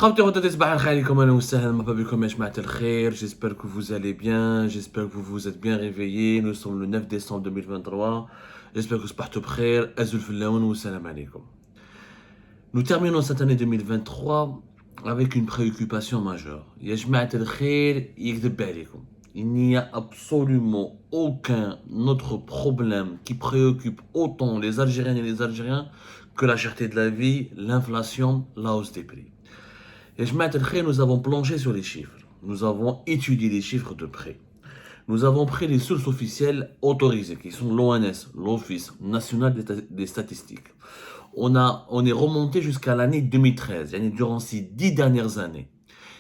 J'espère que vous allez bien, j'espère que vous vous êtes bien réveillés. Nous sommes le 9 décembre 2023. J'espère que vous بخير. أزول في اللون والسلام عليكم. Nous terminons cette année 2023 avec une préoccupation majeure. يا جماعة الخير يكذب عليكم. Il n'y a absolument aucun autre problème qui préoccupe autant les Algériennes et les Algériens que la cherté de la vie, l'inflation, la hausse des prix. Et je nous avons plongé sur les chiffres. Nous avons étudié les chiffres de près. Nous avons pris les sources officielles autorisées, qui sont l'ONS, l'Office national des statistiques. On est remonté jusqu'à l'année 2013, durant ces 10 dernières années.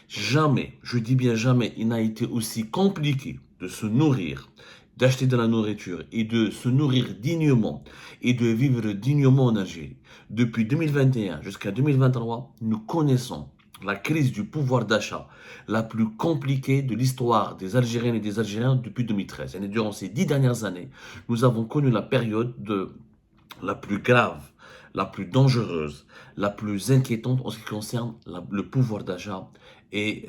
Jamais, je dis bien jamais, il n'a été aussi compliqué de se nourrir, d'acheter de la nourriture et de se nourrir dignement et de vivre dignement en Algérie. Depuis 2021 jusqu'à 2023, nous connaissons la crise du pouvoir d'achat la plus compliquée de l'histoire des Algériennes et des Algériens depuis 2013. Et durant ces 10 dernières années, nous avons connu la période la plus grave, la plus dangereuse, la plus inquiétante en ce qui concerne le pouvoir d'achat et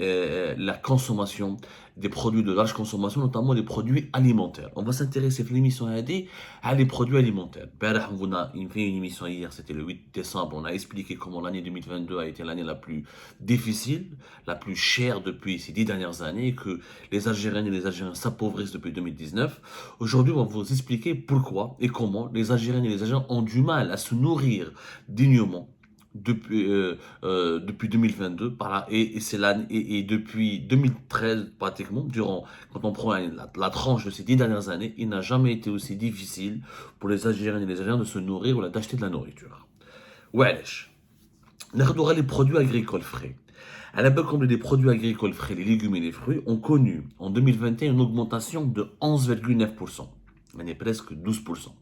la consommation des produits de large consommation, notamment des produits alimentaires. On va s'intéresser dans l'émission à les produits alimentaires. On a fait une émission hier, c'était le 8 décembre, on a expliqué comment l'année 2022 a été l'année la plus difficile, la plus chère depuis ces 10 dernières années, et que les Algériennes et les Algériens s'appauvrissent depuis 2019. Aujourd'hui, on va vous expliquer pourquoi et comment les Algériennes et les Algériens ont du mal à se nourrir dignement depuis 2022 et depuis 2013 pratiquement, quand on prend la tranche de ces 10 dernières années, il n'a jamais été aussi difficile pour les Algériennes et les Algériens de se nourrir ou d'acheter de la nourriture. Wesh, les produits agricoles frais. À la base, comme les produits agricoles frais, les légumes et les fruits ont connu en 2021 une augmentation de 11,9%, presque 12%.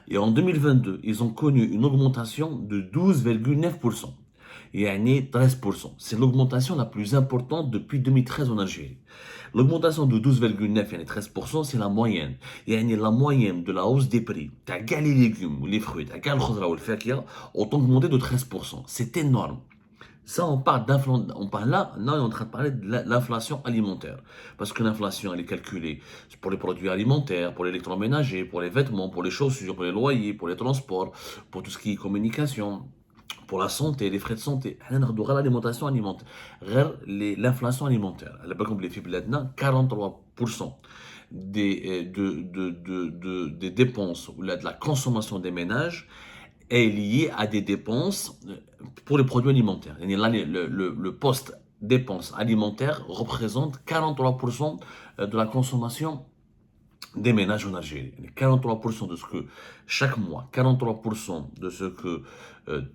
Et en 2022, ils ont connu une augmentation de 12,9%. Et année 13%. C'est l'augmentation la plus importante depuis 2013 en Algérie. L'augmentation de 12,9 et 13%, c'est la moyenne. Et la moyenne de la hausse des prix, t'as les légumes ou les fruits, t'as le khudra ou le fakia, ont augmenté de 13%. C'est énorme. Ça, on parle d'inflation. On parle là, on est en train de parler de l'inflation alimentaire. Parce que l'inflation, elle est calculée pour les produits alimentaires, pour l'électroménager, pour les vêtements, pour les chaussures, pour les loyers, pour les transports, pour tout ce qui est communication, pour la santé, les frais de santé. L'alimentation alimentaire. L'inflation alimentaire. Elle est pas comme les fibres 43% des dépenses ou de la consommation des ménages est lié à des dépenses pour les produits alimentaires. Là, le poste dépenses alimentaires représente 43% de la consommation des ménages en Algérie. 43% de ce que, chaque mois, 43% de ce que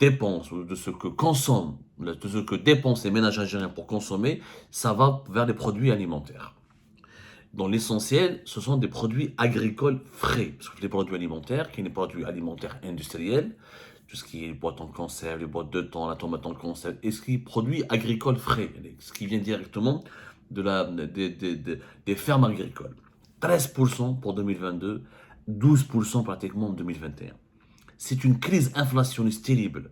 dépensent, ou de ce que consomment, de ce que dépensent les ménages algériens pour consommer, ça va vers les produits alimentaires. Dans l'essentiel, ce sont des produits agricoles frais. Parce que les produits alimentaires, qui sont des produits alimentaires industriels, tout ce qui est les boîtes en conserve, les boîtes de thon, la tomate en conserve, et ce qui est produits agricoles frais, ce qui vient directement des fermes agricoles. 13% pour 2022, 12% pratiquement en 2021. C'est une crise inflationniste terrible.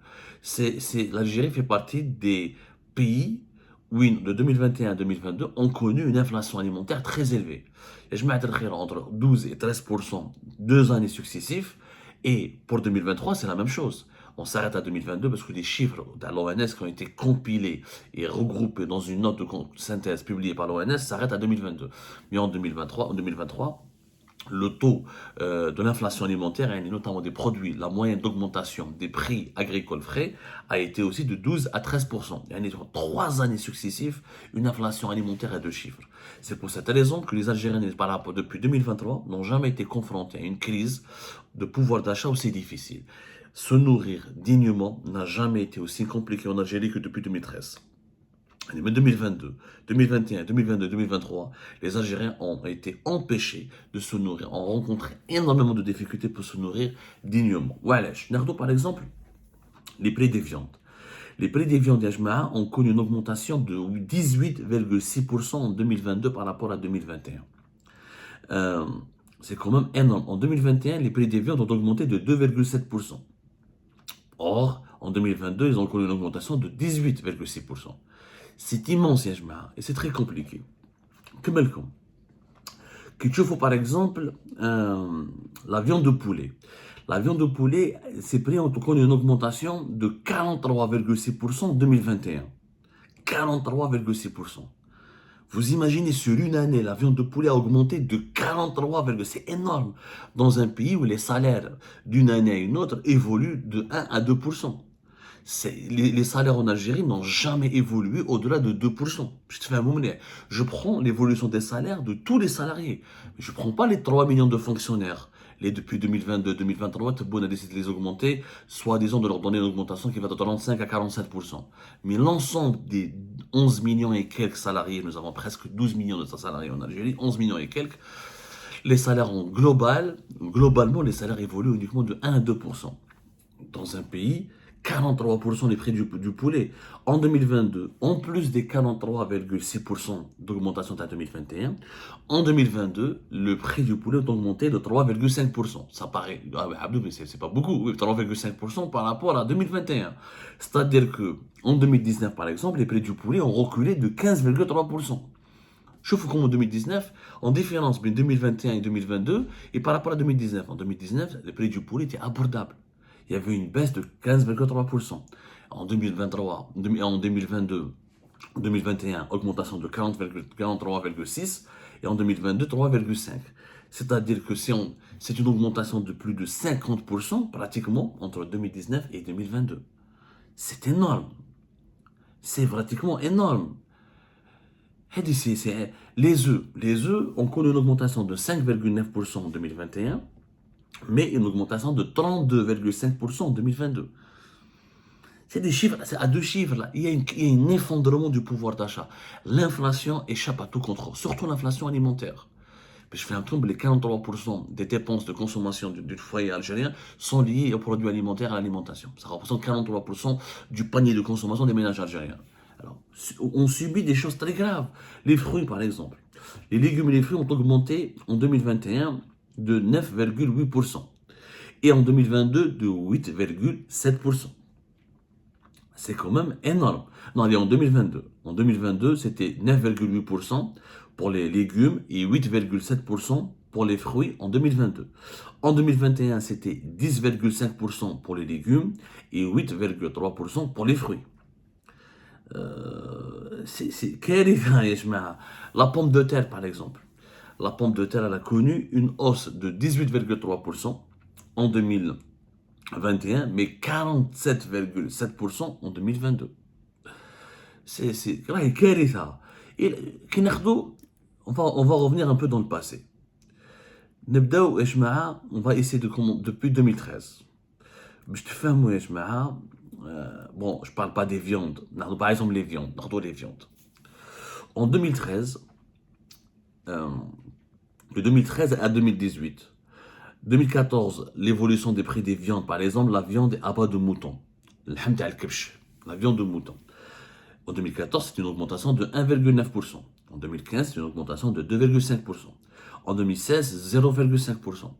L'Algérie fait partie des pays oui, de 2021 à 2022, ont connu une inflation alimentaire très élevée. Et je mets entre 12 et 13%, 2 années successives. Et pour 2023, c'est la même chose. On s'arrête à 2022 parce que les chiffres de l'ONS qui ont été compilés et regroupés dans une note de synthèse publiée par l'ONS s'arrêtent à 2022. Mais en 2023, le taux de l'inflation alimentaire, et notamment des produits, la moyenne d'augmentation des prix agricoles frais a été aussi de 12 à 13%. Il y a 3 années successives, une inflation alimentaire à 2 chiffres. C'est pour cette raison que les Algériens, depuis 2023, n'ont jamais été confrontés à une crise de pouvoir d'achat aussi difficile. Se nourrir dignement n'a jamais été aussi compliqué en Algérie que depuis 2013. Mais 2022, 2021, 2022, 2023, les Algériens ont été empêchés de se nourrir, ont rencontré énormément de difficultés pour se nourrir dignement. Wesh, par exemple, les prix des viandes. Les prix des viandes d'Ajmaa ont connu une augmentation de 18,6% en 2022 par rapport à 2021. C'est quand même énorme. En 2021, les prix des viandes ont augmenté de 2,7%. Or, En 2022, ils ont connu une augmentation de 18,6%. C'est immense, ya jma'a, et c'est très compliqué. Comme elle comme. Que tu vois par exemple la viande de poulet. La viande de poulet, ses prix ont connu une augmentation de 43,6% en 2021. 43,6%. Vous imaginez sur une année, la viande de poulet a augmenté de 43,6%. C'est énorme. Dans un pays où les salaires d'une année à une autre évoluent de 1 à 2%. Les salaires en Algérie n'ont jamais évolué au-delà de 2%. Je prends l'évolution des salaires de tous les salariés. Je ne prends pas les 3 millions de fonctionnaires. Depuis 2022-2023, Tebboune a décidé de les augmenter, soi-disant de leur donner une augmentation qui va de 35 à 47%. Mais l'ensemble des 11 millions et quelques salariés, nous avons presque 12 millions de salariés en Algérie, 11 millions et quelques, les salaires en globalement, les salaires évoluent uniquement de 1 à 2%. Dans un pays, 43% des prix du poulet. En 2022, en plus des 43,6% d'augmentation de 2021, en 2022, le prix du poulet a augmenté de 3,5%. Ça paraît, mais c'est pas beaucoup, oui, 3,5% par rapport à 2021. C'est-à-dire que en 2019, par exemple, les prix du poulet ont reculé de 15,3%. Je trouve qu'en 2019, en différence entre 2021 et 2022, et par rapport à 2019, en 2019, les prix du poulet étaient abordables. Il y avait une baisse de 15,3%. En 2023, en 2022, en 2021, augmentation de 43,6% et en 2022, 3,5%. C'est-à-dire que c'est une augmentation de plus de 50% pratiquement entre 2019 et 2022. C'est énorme. C'est pratiquement énorme. Les œufs ont connu une augmentation de 5,9% en 2021, mais une augmentation de 32,5% en 2022. C'est des chiffres, c'est à deux chiffres là. Il y a un effondrement du pouvoir d'achat. L'inflation échappe à tout contrôle, surtout l'inflation alimentaire. Je fais un truc, les 43% des dépenses de consommation du foyer algérien sont liées aux produits alimentaires et à l'alimentation. Ça représente 43% du panier de consommation des ménages algériens. Alors, on subit des choses très graves. Les fruits, par exemple. Les légumes et les fruits ont augmenté en 2021 de 9,8% et en 2022 de 8,7%. C'est quand même énorme. Non, allez, en 2022. En 2022, c'était 9,8% pour les légumes et 8,7% pour les fruits en 2022. En 2021, c'était 10,5% pour les légumes et 8,3% pour les fruits. La pomme de terre, par exemple. La pomme de terre, elle a connu une hausse de 18,3% en 2021, mais 47,7% en 2022. C'est ça. Et on va revenir un peu dans le passé. On va essayer depuis 2013. Bon, je parle pas des viandes. Par exemple, les viandes. En 2013, de 2013 à 2018, 2014, l'évolution des prix des viandes, par exemple, la viande à bas de mouton. La viande de mouton. En 2014, c'est une augmentation de 1,9%. En 2015, c'est une augmentation de 2,5%. En 2016, 0,5%.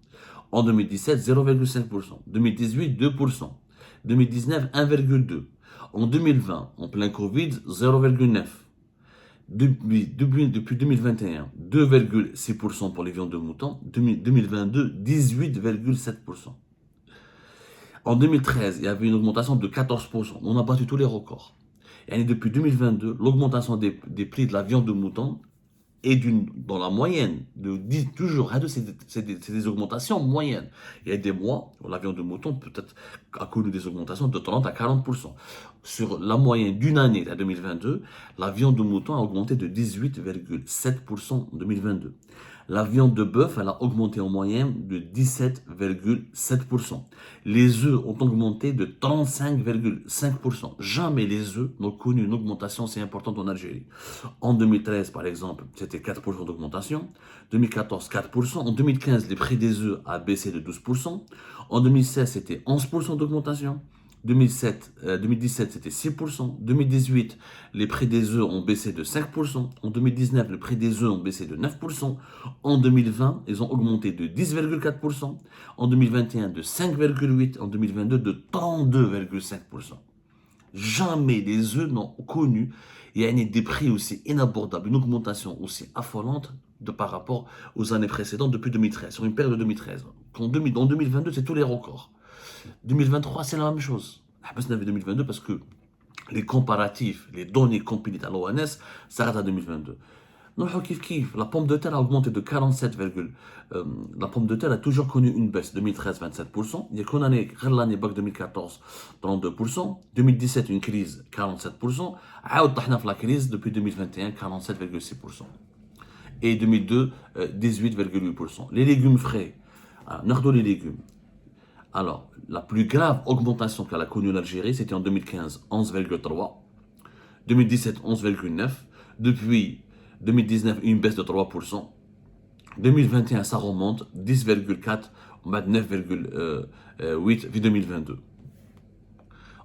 En 2017, 0,5%. 2018, 2%. 2019, 1,2%. En 2020, en plein Covid, 0,9%. Depuis 2021, 2,6% pour les viandes de mouton. 2022, 18,7%. En 2013, il y avait une augmentation de 14%. On a battu tous les records. Et depuis 2022, l'augmentation des prix de la viande de mouton est dans la moyenne de 10, toujours, c'est des augmentations moyennes. Il y a des mois où la viande de mouton peut-être a connu des augmentations de 30 à 40%. Sur la moyenne d'une année à 2022, la viande de mouton a augmenté de 18,7% en 2022. La viande de bœuf, elle a augmenté en moyenne de 17,7%. Les œufs ont augmenté de 35,5%. Jamais les œufs n'ont connu une augmentation si importante en Algérie. En 2013, par exemple, c'était 4% d'augmentation. 2014, 4%. En 2015, les prix des œufs a baissé de 12%. En 2016, c'était 11% d'augmentation. 2017, c'était 6%. 2018, les prix des œufs ont baissé de 5%. En 2019, le prix des œufs ont baissé de 9%. En 2020, ils ont augmenté de 10,4%. En 2021, de 5,8%. En 2022, de 32,5%. Jamais les œufs n'ont connu des prix aussi inabordables, une augmentation aussi affolante par rapport aux années précédentes depuis 2013, sur une période de 2013. En 2022, c'est tous les records. 2023, c'est la même chose. بس 2022 parce que les comparatifs, les données compilées à l'ONS s'arrêtent à 2022. Non, la pomme de terre a augmenté de 47, la pomme de terre a toujours connu une baisse. 2013, 27%. Il y a qu'une année, l'année bac 2014, 32%. 2017, une crise, 47%. La crise depuis 2021, 47,6%. Et 2002, 18,8%. Les légumes frais, les légumes. Alors, la plus grave augmentation qu'elle a connue l'Algérie, c'était en 2015, 11,3. 2017, 11,9. Depuis 2019, une baisse de 3%. 2021, ça remonte, 10,4, on va 9,8 puis 2022.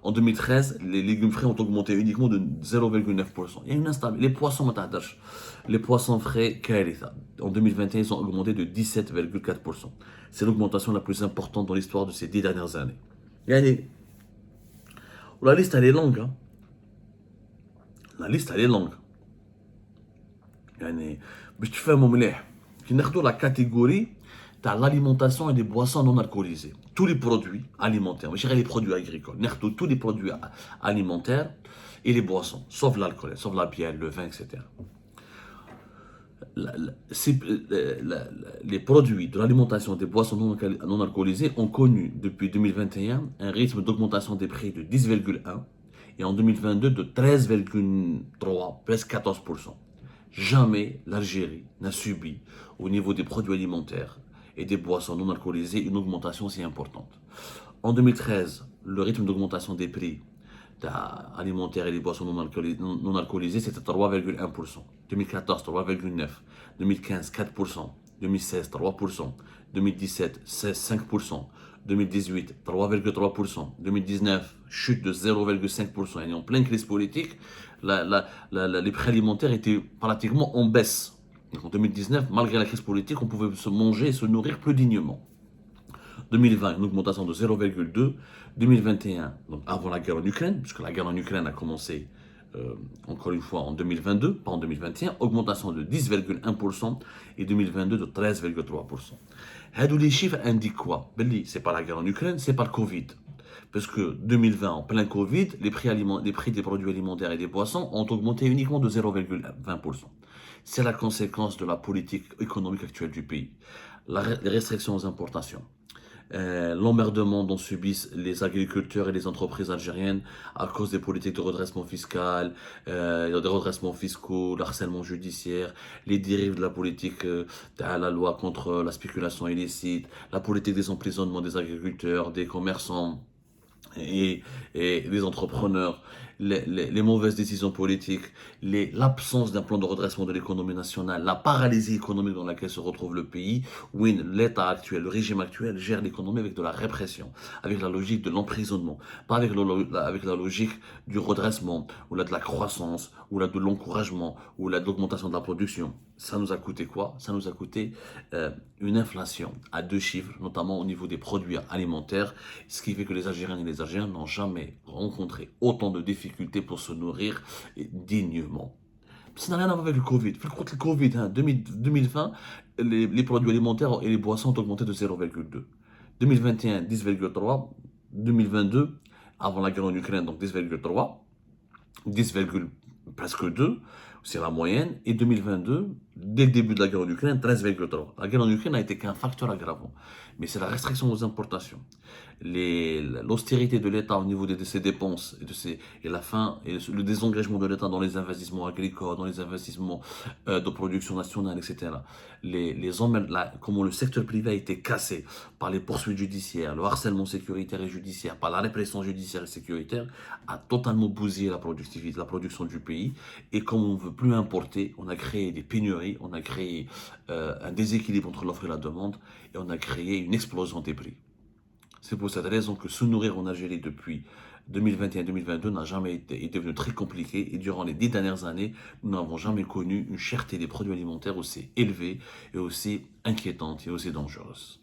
En 2013, les légumes frais ont augmenté uniquement de 0,9%. Il y a une instabilité. Les poissons frais, en 2021, ils ont augmenté de 17,4%. C'est l'augmentation la plus importante dans l'histoire de ces 10 dernières années. La liste, elle est longue. Hein. La liste, elle est longue. باش تفهموا مليح كي ناخذوا la catégorie تاع l'alimentation et des boissons non alcoolisées. Tous les produits alimentaires, ماشي غير les produits agricoles. ناخذوا tous les produits alimentaires et les boissons, sauf l'alcool, sauf la bière, le vin, etc. Les produits de l'alimentation des boissons non alcoolisées ont connu depuis 2021 un rythme d'augmentation des prix de 10,1 et en 2022 de 13,3, presque 14%. Jamais l'Algérie n'a subi, au niveau des produits alimentaires et des boissons non alcoolisées, une augmentation si importante. En 2013, le rythme d'augmentation des prix alimentaires et des boissons non alcoolisées, c'était 3,1%. 2014, 3,9%. 2015, 4%. 2016, 3%. 2017, 5%. 2018, 3,3%. 2019, chute de 0,5%. Et en pleine crise politique, les prix alimentaires étaient pratiquement en baisse. Donc en 2019, malgré la crise politique, on pouvait se manger et se nourrir plus dignement. 2020, une augmentation de 0,2. 2021, donc avant la guerre en Ukraine, puisque la guerre en Ukraine a commencé encore une fois en 2022, pas en 2021, augmentation de 10,1% et 2022 de 13,3%. Les chiffres indiquent quoi? C'est pas la guerre en Ukraine, c'est pas le Covid. Parce que 2020, en plein Covid, les prix des produits alimentaires et des boissons ont augmenté uniquement de 0,20%. C'est la conséquence de la politique économique actuelle du pays. Les restrictions aux importations. L'emmerdement dont subissent les agriculteurs et les entreprises algériennes à cause des politiques de redressement fiscal, des redressements fiscaux, l'harcèlement judiciaire, les dérives de la politique de la loi contre la spéculation illicite, la politique des emprisonnements des agriculteurs, des commerçants et les entrepreneurs, les mauvaises décisions politiques, l'absence d'un plan de redressement de l'économie nationale, la paralysie économique dans laquelle se retrouve le pays, où l'État actuel, le régime actuel gère l'économie avec de la répression, avec la logique de l'emprisonnement, pas avec la logique du redressement, ou là de la croissance, ou là de l'encouragement, ou là de l'augmentation de la production. Ça nous a coûté quoi? Ça nous a coûté une inflation à 2 chiffres, notamment au niveau des produits alimentaires, ce qui fait que les Algériennes et les Algériens n'ont jamais rencontré autant de difficultés pour se nourrir dignement. Ça n'a rien à voir avec le Covid. Contre le Covid, 2020, les produits alimentaires et les boissons ont augmenté de 0,2. 2021, 10,3. 2022, avant la guerre en Ukraine, donc 10,3. 10, presque 2, c'est la moyenne. Et 2022, dès le début de la guerre en Ukraine, 13,3. La guerre en Ukraine n'a été qu'un facteur aggravant. Mais c'est la restriction aux importations, l'austérité de l'État au niveau de ses dépenses et la fin et le désengagement de l'État dans les investissements agricoles, dans les investissements de production nationale, etc. Comment le secteur privé a été cassé par les poursuites judiciaires, le harcèlement sécuritaire et judiciaire, par la répression judiciaire et sécuritaire, a totalement bousillé la productivité, la production du pays. Et comme on ne veut plus importer, on a créé des pénuries, on a créé un déséquilibre entre l'offre et la demande, et on a créé une explosion des prix. C'est pour cette raison que se nourrir en Algérie depuis 2021-2022 n'a jamais été, est devenu très compliqué et durant les 10 dernières années, nous n'avons jamais connu une cherté des produits alimentaires aussi élevée et aussi inquiétante et aussi dangereuse.